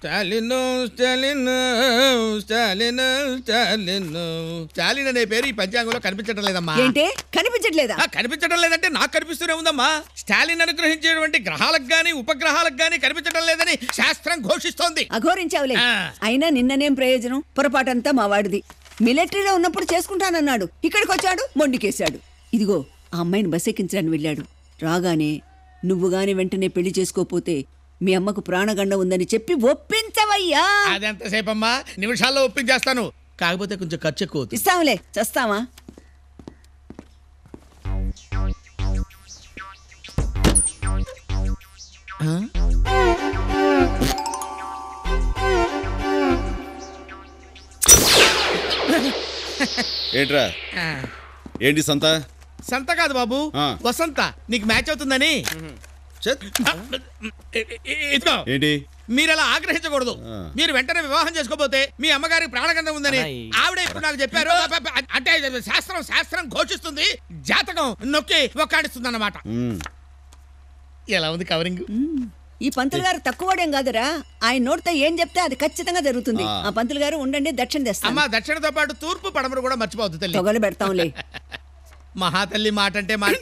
స్టాలిన్ స్టాలిన్ స్టాలిన్ స్టాలిన్ స్టాలిన్ అనే పేరు ఈ పంచాంగంలో కనిపించడం లేదమ్మా. ఏంటి కనిపించట్లేదా? కనిపించడం లేదంటే నాకు కనిపిస్తూనే ఉందమ్మా. స్టాలిన్ అనుగ్రహించేటువంటి గ్రహాలకు గాని ఉపగ్రహాలకు గాని కనిపించడం లేదని శాస్త్రం ఘోషిస్తోంది. అఘోరించావులే. అయినా నిన్ననేం ప్రయోజనం? పొరపాటంతా మా వాడిది. మిలిటరీలో ఉన్నప్పుడు చేసుకుంటానన్నాడు, ఇక్కడికి వచ్చాడు మొండికేశాడు. ఇదిగో ఆ అమ్మాయిని బస్ ఎక్కించడానికి వెళ్ళాడు. రాగానే నువ్వు గాని వెంటనే పెళ్లి చేసుకోపోతే మీ అమ్మకు ప్రాణగండ ఉందని చెప్పి ఒప్పించవయ్యా. అదెంతసేపమ్మా, నిమిషాల్లో ఒప్పించేస్తాను. కాకపోతే కొంచెం ఖర్చు ఎక్కువ. ఇస్తాంలే, చస్తావా? ఏంట్రా ఏంటి సంత? సంత కాదు బాబు, వసంత. నీకు మ్యాచ్ అవుతుందని. ఏంటి మీరు అలా ఆగ్రహించకూడదు. మీరు వెంటనే వివాహం చేసుకోపోతే మీ అమ్మగారికి ప్రాణగంధం ఉందని ఆవిడ ఇప్పుడు నాకు చెప్పారు. అంటే శాస్త్రం ఘోషిస్తుంది. జాతకం నొక్కి ఒక్కాడిస్తుంది అన్నమాట. ఎలా ఉంది కవరింగ్? ఈ పంతులు గారు తక్కువడేం కాదురా. ఆయన నోటితో ఏం చెప్తే అది ఖచ్చితంగా జరుగుతుంది. ఆ పంతులు గారు ఉండండి, దక్షిణ తెస్తాం. అమ్మా, దక్షిణతో పాటు తూర్పు పడమరు కూడా మర్చిపోవద్దు తల్లి. తొగలు పెడతాంలే. మహాతల్లి మాట అంటే మాట.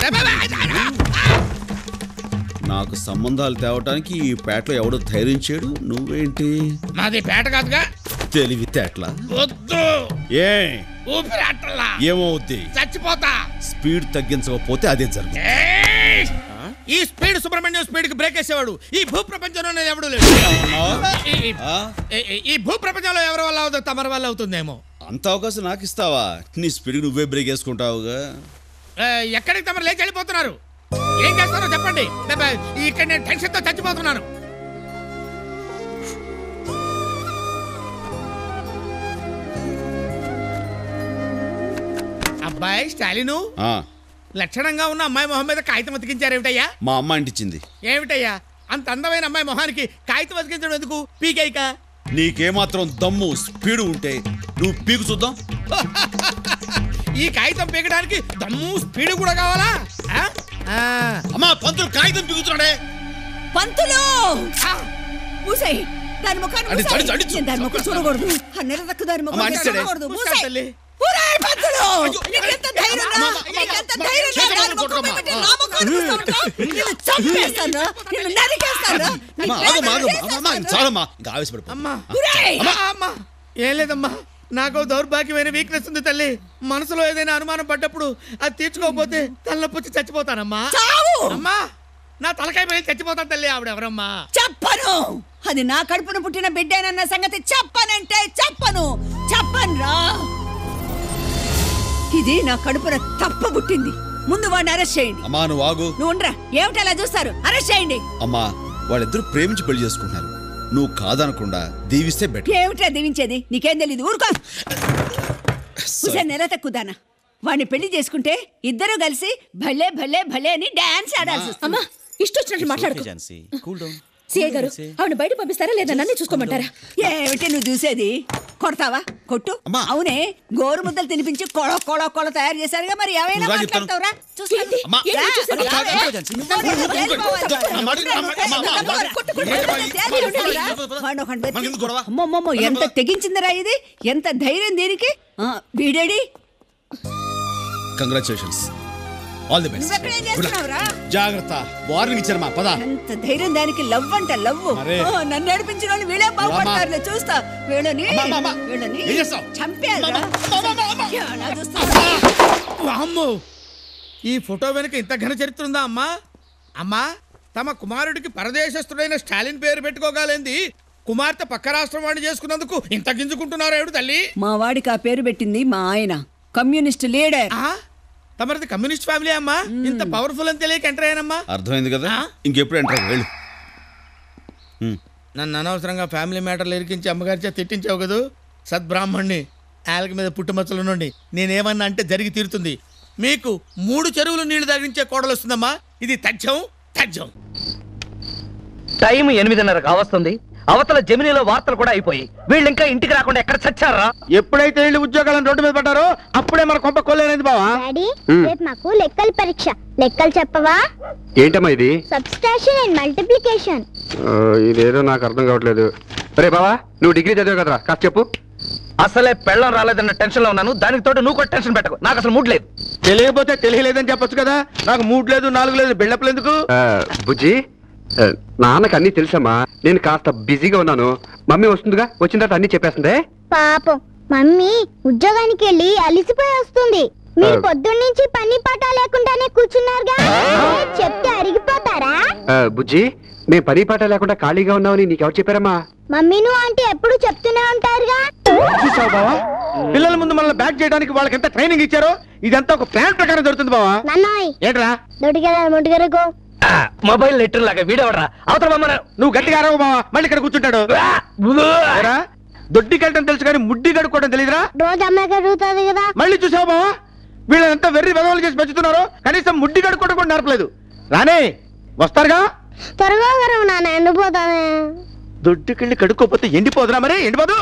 నాకు సంబంధాలు తేవటానికి ఈ పేటలో ఎవడో ధైర్యం చేయడు. నువ్వేంటి? నాది పేట కాదుగా, తెలివి తేట్లా. వద్దు, ఏ ఊపిరాటల్లా ఏమవుద్ది? చచ్చిపోతా. స్పీడ్ తగ్గించకపోతే అదే జరుగుతుంది. ఈ స్పీడ్ సుబ్రహ్మణ్యం స్పీడ్ కి బ్రేక్ వేసేవాడు ఈ భూ ప్రపంచంలో ఎవడు లేడు. ఈ భూ ప్రపంచంలో ఎవరి వల్ల అవుతుంది? తమరి వల్ల అవుతుందేమో. అంత అవకాశం నాకు ఇస్తావా? నీ స్పీడ్ నువ్వే బ్రేక్ వేసుకుంటావుగా. ఎక్కడికి తమరు లేచి వెళ్ళిపోతున్నారు? ఏం చేస్తారో చెప్పండి. ఇక్కడ నేను టెన్షన్ తో చచ్చిపోతున్నాను. అబ్బాయి స్టాలిను, లక్షణంగా ఉన్న అమ్మాయి మొహం మీద కాగితం అతికించారేమిటయ్యా? మా అమ్మ అంటించింది. ఏమిటయ్యా అంత అందమైన అమ్మాయి మొహానికి కాగితం అతికించడం ఎందుకు? పీకేక. నీకేమాత్రం దమ్ము స్పీడ్ ఉంటే నువ్వు పీకు చూద్దాం. ఈ కాగితం పీకడానికి దమ్ము స్పీడ్ కూడా కావాలా? అమ్మా, పంతులు కాగితం పీకుతున్నాడే. పంతులు దాని ముఖాన్ని చూడకూడదు. దాని ముఖం చూడకూడదు. ఏం లేదమ్మా, నాకు దౌర్భాగ్యమైన వీక్నెస్ ఉంది తల్లి. మనసులో ఏదైనా అనుమానం పడ్డప్పుడు అది తీర్చుకోకపోతే తలనొప్పి చచ్చిపోతానమ్మా. అమ్మా, నా తలకాయ పై చచ్చిపోతాను తల్లి. ఆవిడెవరమ్మా? చెప్పను. అది నా కడుపున పుట్టిన బిడ్డేనన్న సంగతి చెప్పనంటే చెప్పనురా. ఇది నా కడుపున తప్ప పుట్టింది. ముందు వాడిని అరెస్ట్ చేయండి. అమ్మా నువ్వు ఆగు. నువ్వు ఉండరా, ఏమిటి అలా చూస్తారు? అరెస్ట్ చేయండి. అమ్మా, వాళ్ళిద్దరు ప్రేమించి పెళ్లి చేసుకుంటున్నారు. నువ్వు కాదనకుండా దీవిస్తే బెటర్. ఏమిట్రా దీవించేది? నీకేం తెలీదు, ఊరుకో. నెల తక్కుదానా వాడిని పెళ్లి చేసుకుంటే ఇద్దరు కలిసి భలే భలే భలే అని డాన్స్ ఆడాల్సి వస్తుంది. అమ్మా, ఇష్టొచ్చినట్లు మాట్లాడుకో. సిఐ గారు, ఆవిడ బయట పంపిస్తారా లేదా నన్ను చూసుకోమంటారా? ఏమిటి నువ్వు చూసేది? కొడతావా? కొట్టు. అవునే, గోరు ముద్దలు తినిపించి కొళ కొళ కొళ తయారు చేశారుగా, మరి ఏమైనా మాట్లాడతావురా? అమ్మమ్మో, ఎంత తెగించిందిరా ఇది! ఎంత ధైర్యం దీనికి! వీడేడి? Congratulations, all the best. జాగ్రత్త, వార్నింగ్ ఇచ్చారు మా పద. ఎంత ధైర్యం దానికి! లవ్ అంట లవ్. నన్ను నడిపించిన వాళ్ళు వీళ్ళే బాగుపడతారులే. చూస్తా వీళ్ళని చంపేయాలి. ఈ ఫోటో వెనుక ఇంత ఘన చరిత్ర ఉందా అమ్మా? అమ్మా, తమ కుమారుడికి పరదేశస్థుడైన స్టాలిన్ పేరు పెట్టుకోగలేంది కుమార్తె పక్క రాష్ట్రం వాడిని చేసుకున్నందుకు ఇంత గింజుకుంటున్నారు ఏమిటి తల్లి? మా వాడికి ఆ పేరు పెట్టింది మా ఆయన, కమ్యూనిస్ట్ లీడర్. తమరిది కమ్యూనిస్ట్ ఫ్యామిలీ అమ్మా. ఇంత పవర్ఫుల్ అని తెలియక ఎంటర్ అయ్యానమ్మా. అర్థమైంది కదా, ఇంకెప్పుడు ఎంటర్ వెళ్ళు. నన్ను అనవసరంగా ఫ్యామిలీ మ్యాటర్లు ఇరికించి అమ్మగారి చేత తిట్టించావు కదా. సద్బ్రాహ్మణ్ణి, ఆలకి మీద పుట్టుమచ్చల నుండి నేనేమన్నా అంటే జరిగి తీరుతుంది. మీకు 3 చెరువులు నీళ్లు తగ్గించే కోడలు వస్తుందమ్మా. ఇది తథ్యం. టైం 8:30 కావస్తుంది. అవతల జమినీలో వార్తలు కూడా అయిపోయి వీళ్ళు ఇంకా ఇంటికి రాకుండా ఎక్కడ చచ్చారా? ఎప్పుడైతే వీళ్ళు ఉద్యోగాలను రోడ్డు మీద పడ్డారో అప్పుడే మన కొంప కొల్లేనేది బావా. రేపు మాకు లెక్కల పరీక్ష. లెక్కలు చెప్పవా? ఏంటమ్మా ఇది? Subtraction and multiplication. ఇదేదో నాకు అర్థం కావట్లేదు. రే బావా నువ్వు డిగ్రీ చదివావు కదరా కాస్త చెప్పు. అసలే పెళ్ళం రాలేదన్న టెన్షన్ లో ఉన్నాను, దానికి తోటి నువ్వు కూడా టెన్షన్ పెట్టకు. నాకు అసలు మూడ్ లేదు. తెలియకపోతే తెలియలేదని చెప్పొచ్చు కదా. నాకు 3 లేదు 4 లేదు బిల్డప్లు ఎందుకు? బుజ్జి నాన్నకు అన్ని తెలుసమ్మా. నేను కాస్త బిజీగా ఉన్నాను. మమ్మీ వస్తుందిగా, వచ్చిన తర్వాత అన్ని చెప్పేస్తుంది. పాపం మమ్మీ ఉద్యోగానికి వెళ్ళి అలిసిపోయి వస్తుంది. మీరు పొద్దున్నుంచి పని పాట లేకుండానే కూర్చున్నారుగా, చెప్తే అరిగిపోతారా? బుజ్జి మేము పని పాట లేకుండా ఖాళీగా ఉన్నామని నీకెవరు చెప్పారమ్మా? మమ్మీను అంటే ఎప్పుడు చెప్తూనే ఉంటారుగా. చూసావు బావా, పిల్లల ముందు మనల్ని బ్యాక్ చేయడానికి వాళ్ళకి ఎంత ట్రైనింగ్ ఇచ్చారో. ఇదంతా ఒక ప్లాన్ ప్రకారం జరుగుతుంది బావా. నన్నాయ్ ఏంట్రా దొడిగరగో మొబైల్ లెటర్ లాగా వీడవడరా అవతల మమ్మల్ని. నువ్వు గట్టిగా అరవ బావా, మళ్ళీ ఇక్కడ కూర్చుంటాడు. దొడ్డికెళ్ళటం తెలుసు కానీ ముడ్డి గడుక్కోవడం తెలియదురా. రోజు అమ్మాయి కడుగుతుంది కదా. మళ్ళీ చూసావు బావా, వీళ్ళంతా వెర్రి వెదవలు చేసి పెంచుతున్నారు. కనీసం ముడ్డి గడుక్కోవడం కూడా నేర్పలేదు. రానే వస్తారుగా. త్వరగా గరవు నాన్న, ఎండిపోతానే. దొడ్డికెళ్ళి కడుక్కోపోతే ఎండిపోదురా? మరి ఎండిపోదు.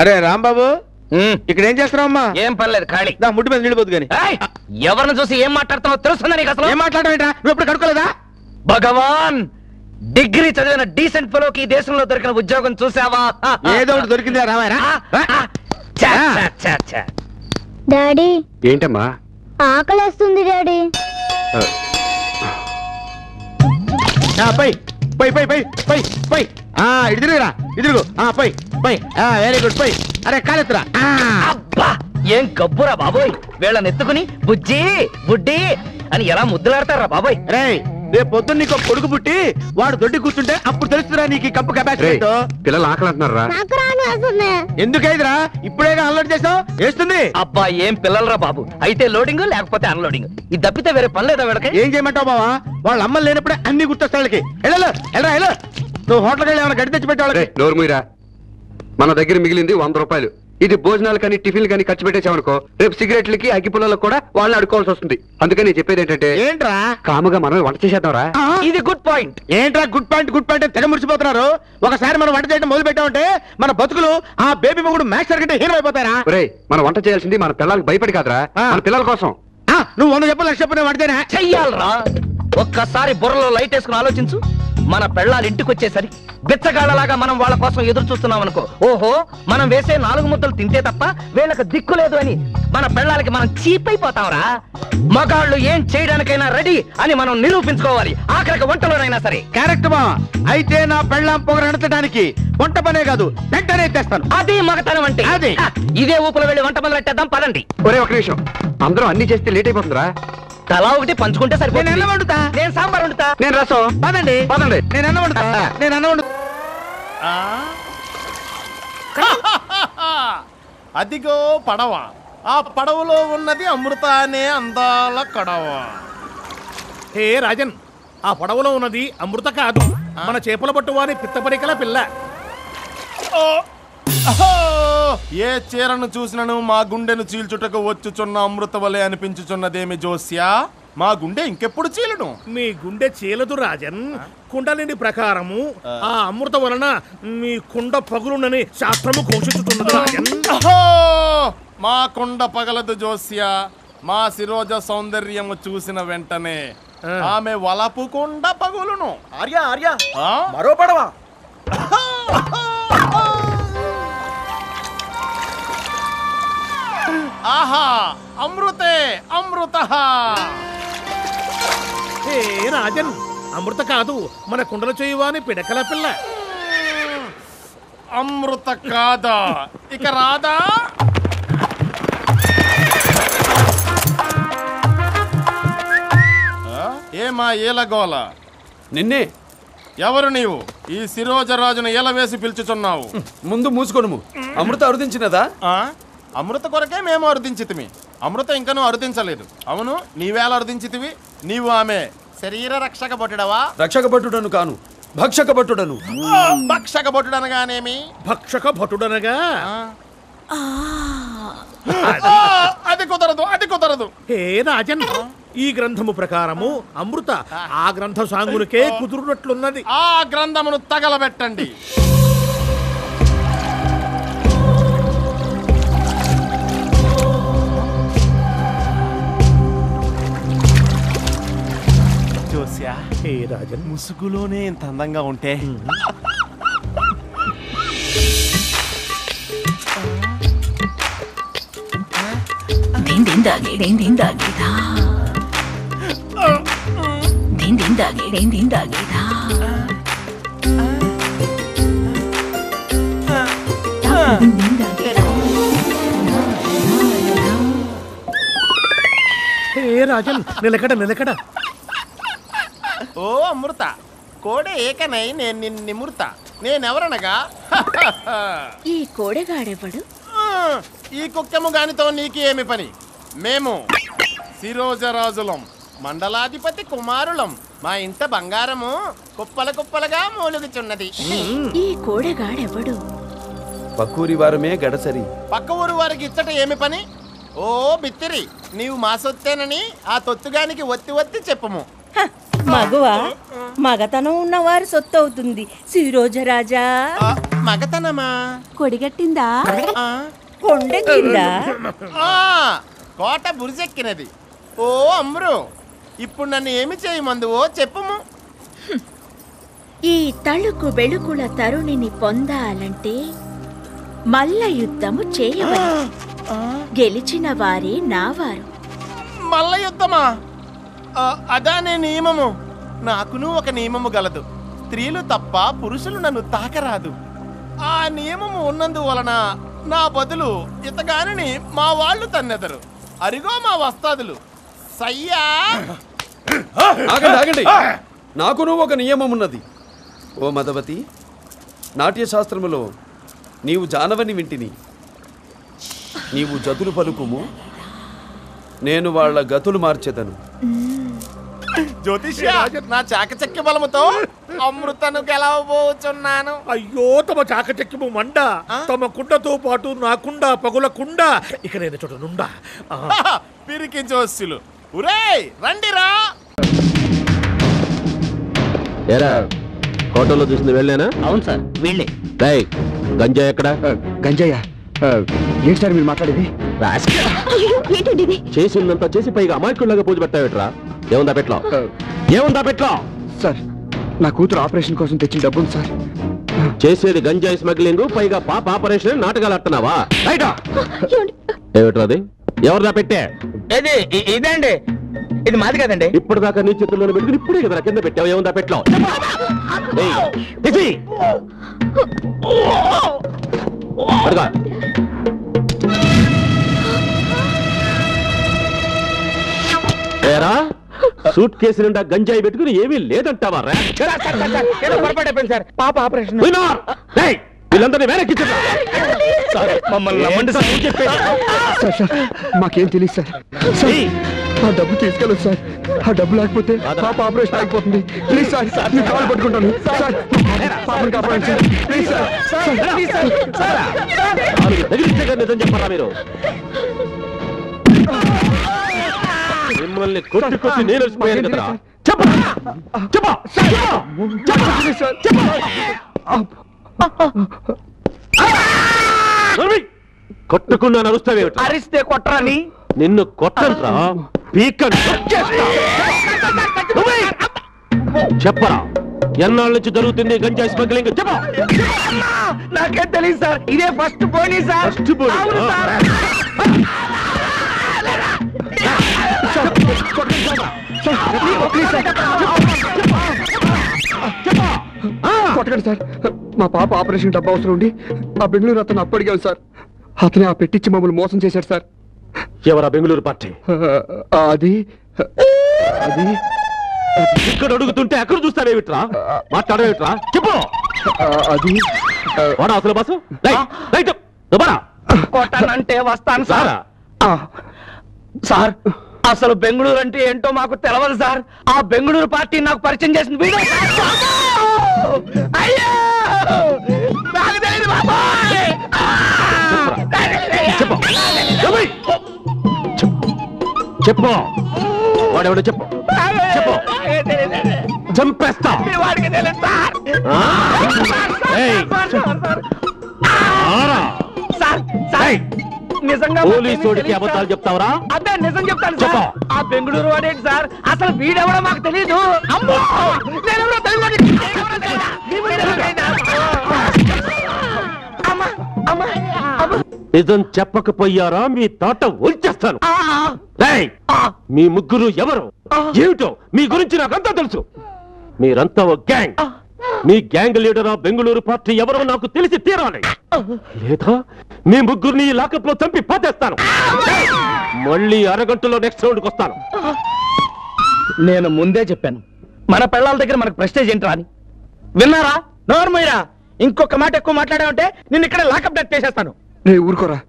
అరే రాంబాబు, ఇక్కడ ఏం చేస్తున్నావమ్మా? ఏం పర్లేదు, ఖాళీ. నా ముడ్డి మీద నిండిపోదు కానీ. ఎవరిని చూసి ఏం మాట్లాడుతున్నావు తెలుస్తుందా నీకు? అసలు ఏం మాట్లాడమేంటా? నువ్వు ఎప్పుడు కడుక్కోలేదా? భగవాన్, డిగ్రీ చదివిన డీసెంట్ ఫెలోకి ఈ దేశంలో దొరికిన ఉద్యోగం చూసావా? ఏదో ఒకటి దొరికిందా రామాయరా? డాడీ ఏంటమ్మా? ఆకలేస్తుంది డాడీ. పై పై పై పై పై పై ఇదిరురా, ఇదిరుగు. పై పై వెరీ గుడ్. పై అరే కాలెత్తురా. అబ్బా ఏం గబ్బురా బాబోయ్, వీళ్ళని ఎత్తుకుని బుజ్జి బుడ్డి అని ఎలా ముద్దులాడతారా బాబోయ్. రే రేపు పొద్దున్న నీకు కొడుకు పుట్టి వాడు దొడ్డి కూర్చుంటే అప్పుడు తెలుస్తుందా నీకు కప్పు కెపాసిటీ. పిల్లలు ఆకలి అంటున్నారా? నాకు రాను. ఎందుకైదురా? ఇప్పుడేగా అన్లోడ్ చేసావు, వేస్తుంది. అబ్బా ఏం పిల్లలరా బాబు, అయితే లోడింగ్ లేకపోతే అన్లోడింగ్, ఇది తప్పితే వేరే పని లేదా వీళ్ళకి? ఏం చేయమంటావు బావా? వాళ్ళ అమ్మలు లేనప్పుడే అన్ని గుర్తొస్తాయి వాళ్ళకి. వెళ్ళరా. నువ్వు హోటల్కి వెళ్ళి ఏమైనా గడ్డి తెచ్చి పెట్టే వాళ్ళకి. నోరు మీరా, మన దగ్గర మిగిలింది 100 రూపాయలు. ఇది భోజనాలు కానీ టిఫిన్లు కానీ ఖర్చు పెట్టేసామనుకో, రేపు సిగరెట్లకి అగ్గిపుల్లలకు కూడా వాళ్ళని అడుకోవాల్సి వస్తుంది. అందుకని నేను చెప్పేది ఏంటంటే, ఏంట్రా కాముగా మనం వంట చేసేద్దాంరా. ఇది గుడ్ పాయింట్. ఏంట్రా గుడ్ పాయింట్ తెగ మురిసిపోతున్నారు. ఒకసారి మనం వంట చేయడం మొదలు పెట్టామంటే మన బతుకులు ఆ బేబీ మొగుడు మ్యాక్స్ కంటే హీరో అయిపోతారా? మనం వంట చేయాల్సింది మన పిల్లలకు భయపడి కాదురా, మన పిల్లల కోసం. నువ్వు 100 చెప్పు 100 చెప్పు వంటేనా చెయ్యాలరా. ఒక్కసారి బుర్రలో లైట్ వేసుకుని ఆలోచించు. మన పెళ్ళాలు ఇంటికి వచ్చేసరికి బిచ్చగాళ్ళలాగా మనం వాళ్ళ కోసం ఎదురు చూస్తున్నాం అనుకో, ఓహో మనం వేసే 4 ముద్దలు తింటే తప్ప వీళ్ళకి దిక్కు లేదు అని మన పెళ్ళాలకి మనం చీప్ అయిపోతాంరా. మగాళ్ళు ఏం చేయడానికైనా రెడీ అని మనం నిరూపించుకోవాలి, ఆఖరికి వంటలోనైనా సరే. కరెక్ట్ బా. అయితే నా పెళ్ళాం పొగరెడతడానికి వంట పనే కాదు వెంటనే తెస్తాను. అది మగతనం అంటే. అదే ఇదే ఊపులో వెళ్ళి వంట మొదలు పెట్టేద్దాం పదండి. ఒరే ఒక నిమిషం, అందరూ అన్ని చేస్తే లేట్ అయిపోతుందిరా. తలా ఒకటి పంచుకుంటే సరిపోతుంది. నేను అన్నం వండుతా, నేను సాంబార్ వండుతా, నేను రసం. పదండి. నేను అన్నం వండుతా, నేను అన్నం వండుతా. అదిగో పడవ, ఆ పడవలో ఉన్నది అమృత అనే అందాల కడవ. హే రాజన్, ఆ పడవలో ఉన్నది అమృత కాదు, మన చేపల పట్టువారి పిత్తపరికల పిల్ల. ఏ చీరను చూసినను మా గుండెను చీల్చుటకు వచ్చుచున్న అమృత వలె అనిపించుచున్నదేమి జోస్యా? మా గుండె ఇంకెప్పుడు చీలను? మీ గుండె చీలదు రాజన్. కుండలిని ప్రకారము ఆ అమృత వలన మీ కుండ పగులునని శాస్త్రము ఘోషిస్తున్నది రాజన్. మా కుండ పగలదు జోస్యా. మా శిరోజ సౌందర్యము చూసిన వెంటనే ఆమె వలపు కుండ పగులును. ఆర్య ఆర్య మరో పడవ. ఆహా అమృతే అమృత. హే రాజన్, అమృత కాదు, మన కుండల చేయువాని పిడకల పిల్ల. అమృత కాదా? ఇక రాదా? ఏమా ఏలగోల? నిన్నే. ఎవరు నీవు? ఈ శిరోజరాజును ఎలా వేసి పిలుచుచున్నావు? ముందు మూసుకోను. అమృత అరుదించినదా? అమృత కొరకే మేము అరుదించితిమి. అమృత ఇంకనూ అరుదించలేదు. అవును, నీవేళ అరుదించితివి? నీవు ఆమె శరీర రక్షక భటుడవా? రక్షక భటుడను కాను, భక్షక భటుడను. భక్షక భటుడనగానేమి? భక్షక భటుడనగా అది కుదరదు, అది కుదరదు. హే రాజన్, ఈ గ్రంథము ప్రకారము అమృత ఆ గ్రంథ సాంగునికే కుదురునట్లున్నది. ఆ గ్రంథమును తగలబెట్టండి. జోస్యా, ఏ రాజన్ ముసుగులోనే ఇంత అందంగా ఉంటే ఏ రాజన్ నిలకడ ఓ అమృత కోడే ఏకనై నేను నిన్నిమృత నేనెవరనగా ఈ కోడెగాడెవడు? ఈ కుక్కెము గానితో నీకు ఏమి పని? మేము శిరోజరాజులం, మండలాధిపతి కుమారులం. మా ఇంట బంగారము కుప్పల కుప్పలుగా మూలుగుచున్నది. ఈ కోడెగాడెవడు? పక్కూరి వారమే గడసరి. పక్క ఊరు వారికి ఇచ్చట ఏమి పని? ఓ బిత్తిరి, నీవు మా సొత్తేనని ఆ తొత్తుగానికి ఒత్తి చెప్పుము. మగవా మగతనం ఉన్నవారు సొత్తు అవుతుంది. శిరోజరాజా మగతనమా? కొడిగట్టిందా? కొండెక్కిందా? కోట బురిజెక్కినది. ఓ అమ్రు, ఇప్పుడు నన్ను ఏమి చేయమందువో చెప్పుము. ఈ తళుకు వెలుకుల తరుణిని పొందాలంటే మల్ల యుద్ధము చేయవాలి. గెలిచిన వారే నావారు. మల్ల యుద్ధమా? అదానే నియమము. నాకును ఒక నియమము గలదు. స్త్రీలు తప్ప పురుషులు నన్ను తాకరాదు. ఆ నియమము ఉన్నందువలన నా బదులు ఇతగాని మా వాళ్ళు తన్నెదరు. అరిగో మా వస్తాదులు. సయ్యా ఆగండి. నాకును ఒక నియమం ఉన్నది. ఓ మదవతి, నాట్యశాస్త్రములో నీవు జానవని వింటిని. నీవు జతులు పలుకుము, నేను వాళ్ళ గతులు మార్చెదను. జ్యోతిష్య, నా చాకచక్య బలముతో అమృతను గెలవబోచున్నాను. అయ్యో, తమ చాకచక్యము మండ, తమ కుండతో పాటు నా కుండ పగులకుండ. ఇక నేను చోట నుండా పిరికి జోస్యులు. ఉరేయ్ రండిరా. ఏరా, హోటల్లో చూసింది వెళ్ళేనా? అవును సార్, వీళ్ళే. గంజాయి ఎక్కడ? గంజయ్య ఏంటి సార్ మీరు మాట్లాడేది? చేసిందంతా చేసి పైగా అమాయకుల్లాగా పూజ పెట్టావేట్రా? ఏముందా పెట్లో? సార్, నా కూతురు ఆపరేషన్ కోసం తెచ్చిన డబ్బులు సార్. చేసేది గంజాయి స్మగ్లింగ్, పైగా పాప ఆపరేషన్ నాటకాలు ఆడుతున్నావా? ఏమిట్రా అది? ఎవరిదా పెట్టే? ఇదండి, ఇది మాది కదండి. ఇప్పటిదాకా నీ చేతుల్లోనే పెట్టుకుని ఇప్పుడే కదా కింద పెట్టావు. ఏముందా పెట్లో? ఏరా, సూట్ కేసు నిండా గంజాయి పెట్టుకుని ఏమీ లేదంటావా? పొరపాటైపోయింది సార్, పాప ఆపరేషన్. వీళ్ళందరినీ వెనక్కించరా. మాకేం తెలియదు సార్. ఆ డబ్బు తీసుకెళ్ళదు సార్. ఆ డబ్బు లేకపోతే పాప ఆపరేషన్ అయిపోతుంది. ప్లీజ్ సార్, నేను కాలు పట్టుకుంటాను సార్. పాపని కాపాడండి సార్, ప్లీజ్ సార్. నిజం చెప్పరా మీరు? మిమ్మల్ని కొట్టి నేను పోయాను కదరా. కొట్టుకున్నా నరుస్తావే? అరిస్తే కొట్టరాని? నిన్ను కొట్టంట్రా, చెప్పరా. ఎన్నాళ్ళ నుంచి జరుగుతుంది గంజాయి స్మగ్లింగ్? చెప్పా. నాకేం తెలియదు సార్, ఇదే ఫస్ట్ పోనీ సార్. కొట్టకండి సార్. మా పాప ఆపరేషన్ డబ్బు అవసరం ఉండి ఆ బెంగళూరు అతను అప్పడిగాను సార్. అతనే ఆ పెట్టించి మమ్మల్ని మోసం చేశాడు సార్. ఎవరా బెంగళూరు పార్టీ? అది ఇక్కడ అడుగుతుంటే ఎక్కడ చూస్తావేమిట్రా? మాట్లాడవేమిట్రా? చెప్పు. అది వాడా అసలు బాసు? కొట్టానంటే వస్తాను సార్. సార్, అసలు బెంగళూరు అంటే ఏంటో మాకు తెలవదు సార్. ఆ బెంగళూరు పార్టీ నాకు పరిచయం చేసిన వీడియో. అయ్యో, నాకు తెలియదు బాబాయ్. చెప్పు, వాడెవడో చెప్పు. చెప్పు, చంపేస్తా. వాడికి తెలియదు సార్. సార్, నిజంగా పోలీసుడికి అబద్ధాలు చెప్తావరా? అదే నిజం చెప్తాను సార్. ఆ బెంగళూరు వాడేంటి సార్, అసలు వీడెవడో మాకు తెలియదు. అమ్మో నేనెవరో తెలియదు. నిజం చెప్పకపోయారా మీ తాట ఉంచేస్తాను. మీ ముగ్గురు ఎవరు ఏమిటో మీ గురించి నాకంతా తెలుసు. మీరంతా ఓ గ్యాంగ్. మీ గ్యాంగ్ లీడర్ ఆ బెంగళూరు పార్టీ ఎవరో నాకు తెలిసి తీరాలి, లేదా మీ ముగ్గురిని లాకప్ లో చంపి పాతేస్తాను. మళ్ళీ అరగంటలో నెక్స్ట్ రౌండ్కి వస్తాను. నేను ముందే చెప్పాను మన పెళ్ళాల దగ్గర మనకు ప్రెస్టేజ్ ఏంట్రా అని. విన్నారా? నోర్మయ్యరా, ఇంకొక మాట ఎక్కువ మాట్లాడావంటే నిన్ను ఇక్కడ లాకప్ డెత్ చేసేస్తాను. రే ఊరుకోరా,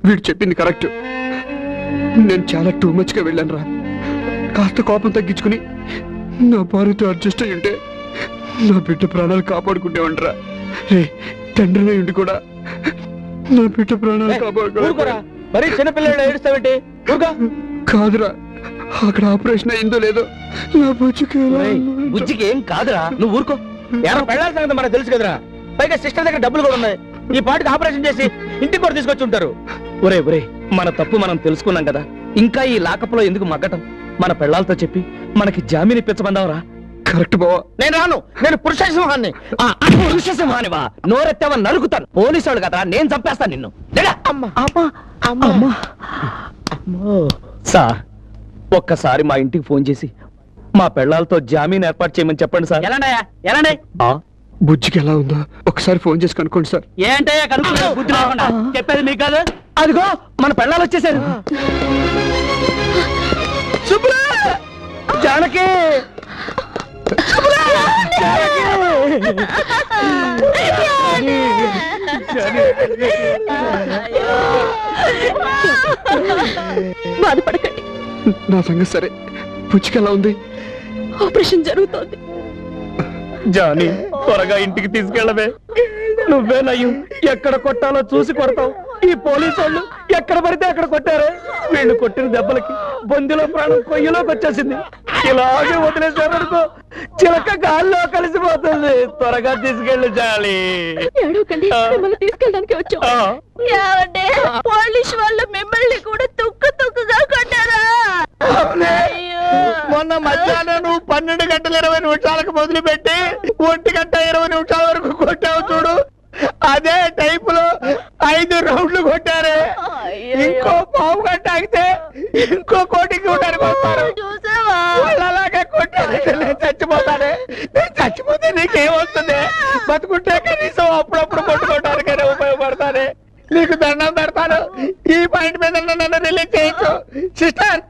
వీడు చెప్పింది కరెక్ట్. నేను చాలా టూ మచ్ గా వెళ్ళాను రా. కాస్త కోపం తగ్గించుకుని నా భార్యతో అడ్జస్ట్ అయ్యి ఉంటే నా బిడ్డ ప్రాణాలు కాపాడుకుంటేవంటరా. రే తండ్రిని ఉండి కూడా నా బిడ్డ ప్రాణాలు ఊరుకోరా, మరి చిన్నపిల్లలు ఏడుస్తావేంటి? ఊరుకో. కాదురా, అక్కడ ఆపరేషన్ అయిందో లేదో నా బుజ్జికి ఏం కాదురా, నువ్వు ఊరుకో. ఎవరో పెళ్ళాల సంగతి మనకు తెలుసు కదరా. పైగా సిస్టర్ దగ్గర డబ్బులు కూడా ఉన్నాయి. ఈ పాటికి ఆపరేషన్ చేసి ఇంటికి కూడా తీసుకొచ్చి ఉంటారు. ఒరే ఒరే, మన తప్పు మనం తెలుసుకున్నాం కదా, ఇంకా ఈ లాకప్లో ఎందుకు మగ్గటం? మన పెళ్ళాలతో చెప్పి మనకి జామీన్ ఇప్పించమందావరా? కరెక్ట్ బావా. నేను రాను, నేను పురుషసింహాన్ని. పురుషసింహానివా? నోరెత్తావా నరుకుతాను. పోలీసు వాళ్ళు కదా, నేను చంపేస్తాను నిన్ను. సార్, ఒక్కసారి మా ఇంటికి ఫోన్ చేసి మా పెళ్ళాలతో జామీన్ ఏర్పాటు చేయమని చెప్పండి సార్. ఎలాండి? బుజ్జికి ఎలా ఉందో ఒకసారి ఫోన్ చేసి కనుక్కోండి సార్. ఏంటయ్యా కనుక్కున్నావు? బుద్ధి లేకుండా చెప్పేది మీకు కాదు. అదిగో మన పెళ్ళాలు వచ్చేసారు. జానకి, బాధపడకండి, నా సంగతి సరే. బుజ్జికి ఎలా ఉంది? ఆపరేషన్ జరుగుతోంది. జానీ, త్వరగా ఇంటికి తీసుకెళ్ళవే. నువ్వే నయ్యం, ఎక్కడ కొట్టాలో చూసి కొడతావు. ఈ పోలీసు వాళ్ళు ఎక్కడ పడితే అక్కడ కొట్టారే. వీళ్ళు కొట్టిన దెబ్బలకి బొందిలో ప్రాణం కొయ్యలోకి వచ్చేసింది. ఇలాగే వదిలేసారనుకో, చిలక గాల్లో కలిసిపోతుంది. త్వరగా తీసుకెళ్ళు జాలి. తీసుకెళ్ళడానికి వచ్చాం. పోలీసు వాళ్ళు మిమ్మల్ని కూడా తుక్కుగా కొట్టారా? మొన్న మధ్యాహ్నం నువ్వు 12 గంటల 20 నిమిషాలకు మొదలుపెట్టి 1 గంట 20 నిమిషాల వరకు కొట్టావు చూడు. అదే టైపులో 5 రౌండ్లు కొట్టారే. ఇంకో పావు గంట ఆగితే ఇంకో కోటికి కొట్టడానికి వస్తారు. వాళ్ళు అలాగే కొట్టారు. నేను చచ్చిపోతానే. నేను చచ్చిపోతే నీకేమొస్తుంది? బతుకుంటే కనీసం అప్పుడప్పుడు కొట్టుకోవడానికైనా ఉపయోగపడతానే. నీకు దండం పెడతాను. ఈ పాయింట్ మీద నన్ను రిలీజ్ చేయొచ్చు. సిస్టర్,